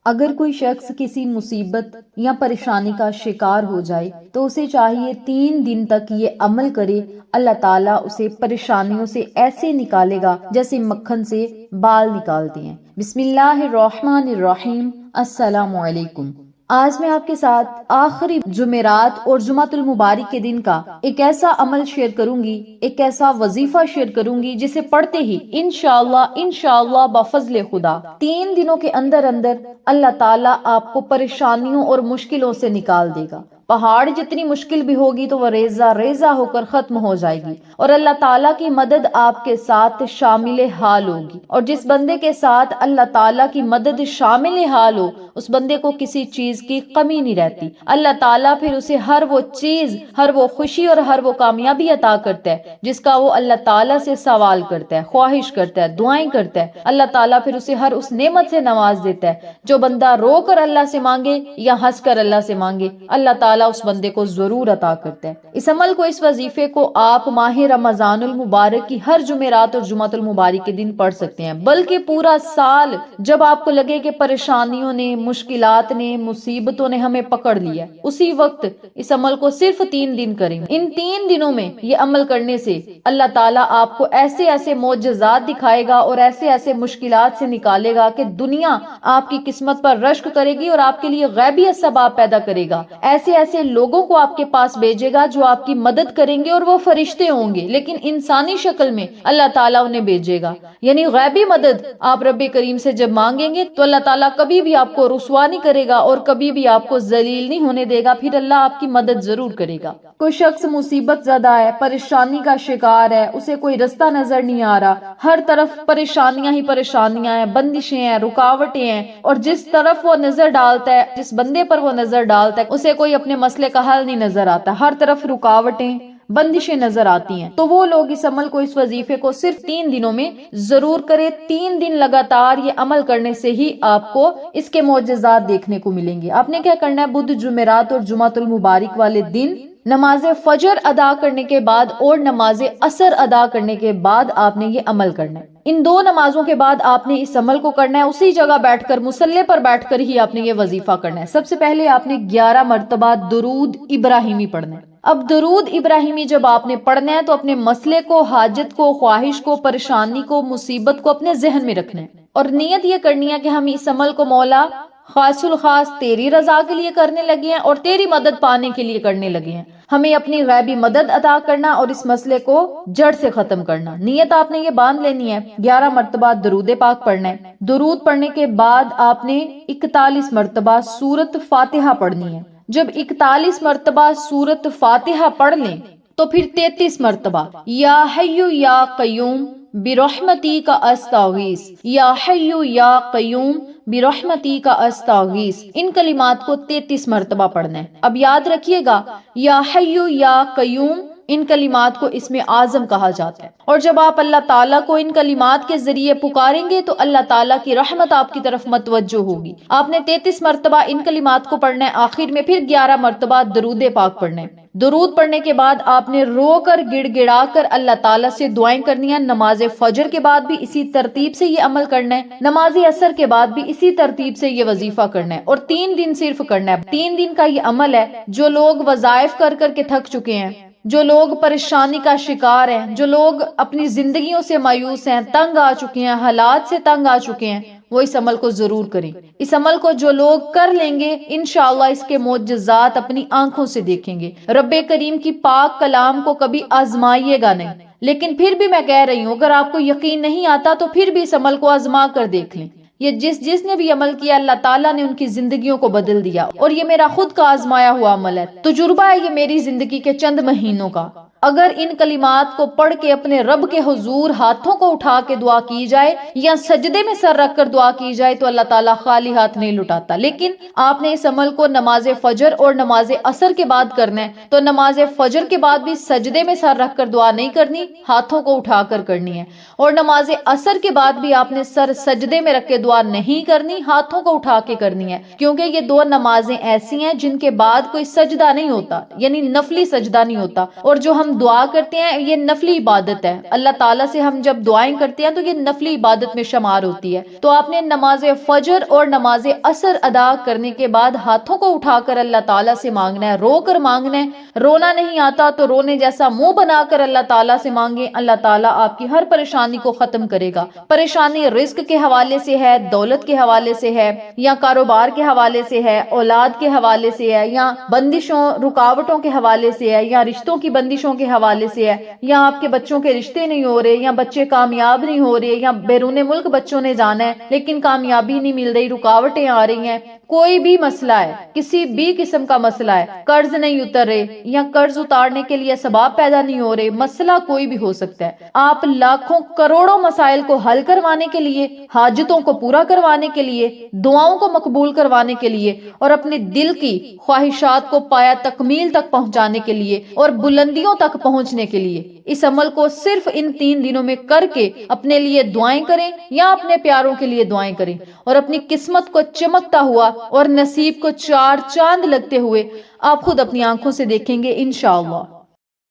اگر کوئی شخص کسی مصیبت یا پریشانی کا شکار ہو جائے تو اسے چاہیے 3 دن تک یہ عمل کرے۔ اللہ تعالیٰ اسے پریشانیوں سے ایسے نکالے گا جیسے مکھن سے بال نکالتے ہیں۔ بسم اللہ الرحمن الرحیم۔ السلام علیکم۔ آج میں آپ کے ساتھ آخری جمعرات اور جمعۃ المبارک کے دن کا ایک ایسا عمل شیئر کروں گی، ایک ایسا وظیفہ شیئر کروں گی جسے پڑھتے ہی انشاءاللہ بفضل خدا 3 دنوں کے اندر اللہ تعالیٰ آپ کو پریشانیوں اور مشکلوں سے نکال دے گا۔ پہاڑ جتنی مشکل بھی ہوگی تو وہ ریزہ ریزہ ہو کر ختم ہو جائے گی، اور اللہ تعالیٰ کی مدد آپ کے ساتھ شامل حال ہوگی۔ اور جس بندے کے ساتھ اللہ تعالیٰ کی مدد شامل حال ہو، اس بندے کو کسی چیز کی کمی نہیں رہتی۔ اللہ تعالیٰ پھر اسے ہر وہ چیز، ہر وہ خوشی اور ہر وہ کامیابی عطا کرتا ہے جس کا وہ اللہ تعالیٰ سے سوال کرتا ہے، خواہش کرتا ہے، دعائیں کرتا ہے۔ اللہ تعالیٰ پھر اسے ہر اس نعمت سے نواز دیتا ہے جو بندہ رو کر اللہ سے مانگے یا ہنس کر اللہ سے مانگے، اللہ تعالیٰ اس بندے کو ضرور عطا کرتا ہے۔ اس عمل کو، اس وظیفے کو آپ ماہ رمضان المبارک کی ہر جمعرات اور جمعۃ المبارک کے دن پڑھ سکتے ہیں، بلکہ پورا سال جب آپ کو لگے کہ پریشانیوں نے، مشکلات نے، مصیبتوں نے ہمیں پکڑ لیا، اسی وقت اس عمل کو صرف 3 دن کریں۔ ان 3 دنوں میں یہ عمل کرنے سے اللہ تعالیٰ آپ کو ایسے ایسے معجزات دکھائے گا اور ایسے ایسے مشکلات سے نکالے گا کہ دنیا آپ کی قسمت پر رشک کرے گی اور آپ کے لیے غیبی اسباب پیدا کرے گا۔ ایسے ایسے لوگوں کو آپ کے پاس بھیجے گا جو آپ کی مدد کریں گے، اور وہ فرشتے ہوں گے لیکن انسانی شکل میں اللہ تعالیٰ انہیں بھیجے گا۔ یعنی غیبی مدد آپ رب کریم سے جب مانگیں گے تو اللہ تعالیٰ کبھی بھی آپ کو رسوا نہیں کرے گا اور کبھی بھی آپ کو ذلیل نہیں ہونے دے گا، پھر اللہ آپ کی مدد ضرور کرے گا۔ کوئی شخص مصیبت زدہ ہے، پریشانی کا شکار ہے، اسے کوئی رستہ نظر نہیں آ رہا، ہر طرف پریشانیاں ہی پریشانیاں ہیں، بندشیں ہیں، رکاوٹیں ہیں، اور جس طرف وہ نظر ڈالتا ہے، جس بندے پر وہ نظر ڈالتا ہے، اسے کوئی اپنے مسئلے کا حل نہیں نظر آتا، ہر طرف رکاوٹیں، بندشیں نظر آتی ہیں، تو وہ لوگ اس عمل کو، اس وظیفے کو صرف 3 دنوں میں ضرور کرے۔ 3 دن لگاتار یہ عمل کرنے سے ہی آپ کو اس کے معجزات دیکھنے کو ملیں گے۔ آپ نے کیا کرنا ہے؟ بدھ، جمعرات اور جمعۃ المبارک والے دن نماز فجر ادا کرنے کے بعد اور نماز عصر ادا کرنے کے بعد آپ نے یہ عمل کرنا ہے۔ ان 2 نمازوں کے بعد آپ نے اس عمل کو کرنا ہے، اسی جگہ بیٹھ کر، مصلی پر بیٹھ کر ہی آپ نے یہ وظیفہ کرنا ہے۔ سب سے پہلے آپ نے 11 مرتبہ درود ابراہیمی پڑھنا ہے۔ اب درود ابراہیمی جب آپ نے پڑھنا ہے تو اپنے مسئلے کو، حاجت کو، خواہش کو، پریشانی کو، مصیبت کو اپنے ذہن میں رکھنا ہے، اور نیت یہ کرنی ہے کہ ہم اس عمل کو مولا خاص الخاص تیری رضا کے لیے کرنے لگے ہیں اور تیری مدد پانے کے لیے کرنے لگے ہیں۔ ہمیں اپنی غیبی مدد عطا کرنا اور اس مسئلے کو جڑ سے ختم کرنا۔ نیت آپ نے یہ باندھ لینی ہے، 11 مرتبہ درود پاک پڑھنا ہے۔ درود پڑھنے کے بعد آپ نے 41 مرتبہ سورۃ فاتحہ پڑھنی ہے۔ جب 41 مرتبہ سورۃ فاتحہ پڑھ لیں تو پھر 33 مرتبہ یا حی یا قیوم برحمتی کا استغیث، یا حی یا قیوم برحمتی کا استغیث، ان کلمات کو 33 مرتبہ پڑھنا ہے۔ اب یاد رکھیے گا، یا حی یا قیوم، ان کلمات کو اسم اعظم کہا جاتا ہے، اور جب آپ اللہ تعالیٰ کو ان کلمات کے ذریعے پکاریں گے تو اللہ تعالیٰ کی رحمت آپ کی طرف متوجہ ہوگی۔ آپ نے 33 مرتبہ ان کلمات کو پڑھنا ہے، آخر میں پھر 11 مرتبہ درود پاک پڑھنا ہے۔ درود پڑھنے کے بعد آپ نے رو کر، گڑ گڑا کر اللہ تعالیٰ سے دعائیں کرنی ہیں۔ نماز فجر کے بعد بھی اسی ترتیب سے یہ عمل کرنا ہے، نماز عصر کے بعد بھی اسی ترتیب سے یہ وظیفہ کرنا ہے، اور 3 دن صرف کرنا ہے۔ 3 دن کا یہ عمل ہے۔ جو لوگ وظائف کر کر کے تھک چکے ہیں، جو لوگ پریشانی کا شکار ہیں، جو لوگ اپنی زندگیوں سے مایوس ہیں، تنگ آ چکے ہیں، حالات سے تنگ آ چکے ہیں، وہ اس عمل کو ضرور کریں۔ اس عمل کو جو لوگ کر لیں گے انشاءاللہ اس کے معجزات اپنی آنکھوں سے دیکھیں گے۔ رب کریم کی پاک کلام کو کبھی آزمائیے گا نہیں، لیکن پھر بھی میں کہہ رہی ہوں، اگر آپ کو یقین نہیں آتا تو پھر بھی اس عمل کو آزما کر دیکھ لیں۔ یہ جس نے بھی عمل کیا اللہ تعالیٰ نے ان کی زندگیوں کو بدل دیا، اور یہ میرا خود کا آزمایا ہوا عمل ہے، تجربہ ہے یہ میری زندگی کے چند مہینوں کا۔ اگر ان کلمات کو پڑھ کے اپنے رب کے حضور ہاتھوں کو اٹھا کے دعا کی جائے یا سجدے میں سر رکھ کر دعا کی جائے تو اللہ تعالیٰ خالی ہاتھ نہیں لٹاتا۔ لیکن آپ نے اس عمل کو نماز فجر اور نماز عصر کے بعد کرنا ہے، تو نماز فجر کے بعد بھی سجدے میں سر رکھ کر دعا نہیں کرنی، ہاتھوں کو اٹھا کر کرنی ہے، اور نماز عصر کے بعد بھی آپ نے سر سجدے میں رکھ کے دعا نہیں کرنی، ہاتھوں کو اٹھا کے کرنی ہے، کیونکہ یہ 2 نمازیں ایسی ہیں جن کے بعد کوئی سجدہ نہیں ہوتا، یعنی نفلی سجدہ نہیں ہوتا، اور جو ہم ہم دعا کرتے ہیں یہ نفلی عبادت ہے، اللہ تعالیٰ سے ہم جب دعائیں کرتے ہیں تو یہ نفلی عبادت میں شمار ہوتی ہے۔ تو آپ نے نماز فجر اور نماز عصر ادا کرنے کے بعد ہاتھوں کو اٹھا کر اللہ تعالیٰ سے مانگنا ہے، رو کر مانگنا ہے۔ رونا نہیں آتا تو رونے جیسا منہ بنا کر اللہ تعالیٰ سے مانگیں، اللہ تعالیٰ آپ کی ہر پریشانی کو ختم کرے گا۔ پریشانی رزق کے حوالے سے ہے، دولت کے حوالے سے ہے، یا کاروبار کے حوالے سے ہے، اولاد کے حوالے سے ہے، یا بندشوں رکاوٹوں کے حوالے سے ہے، یا رشتوں کی بندشوں کے حوالے سے ہے، یا آپ کے بچوں کے رشتے نہیں ہو رہے، یا بچے کامیاب نہیں ہو رہے، یا بیرون ملک بچوں نے جانا ہے لیکن کامیابی نہیں مل رہی، رکاوٹیں آ رہی ہیں، کوئی بھی مسئلہ ہے، کسی بھی قسم کا مسئلہ ہے، قرض نہیں اتر رہے یا قرض اتارنے کے لیے اسباب پیدا نہیں ہو رہے، مسئلہ کوئی بھی ہو سکتا ہے، آپ لاکھوں کروڑوں مسائل کو حل کروانے کے لیے، حاجتوں کو پورا کروانے کے لیے، دعاؤں کو مقبول کروانے کے لیے اور اپنے دل کی خواہشات کو پایا تکمیل تک پہنچانے کے لیے اور بلندیوں تک پہنچنے کے لیے اس عمل کو صرف ان 3 دنوں میں کر کے اپنے لیے دعائیں کریں یا اپنے پیاروں کے لیے دعائیں کریں، اور اپنی قسمت کو چمکتا ہوا اور نصیب کو 4 چاند لگتے ہوئے آپ خود اپنی آنکھوں سے دیکھیں گے انشاءاللہ۔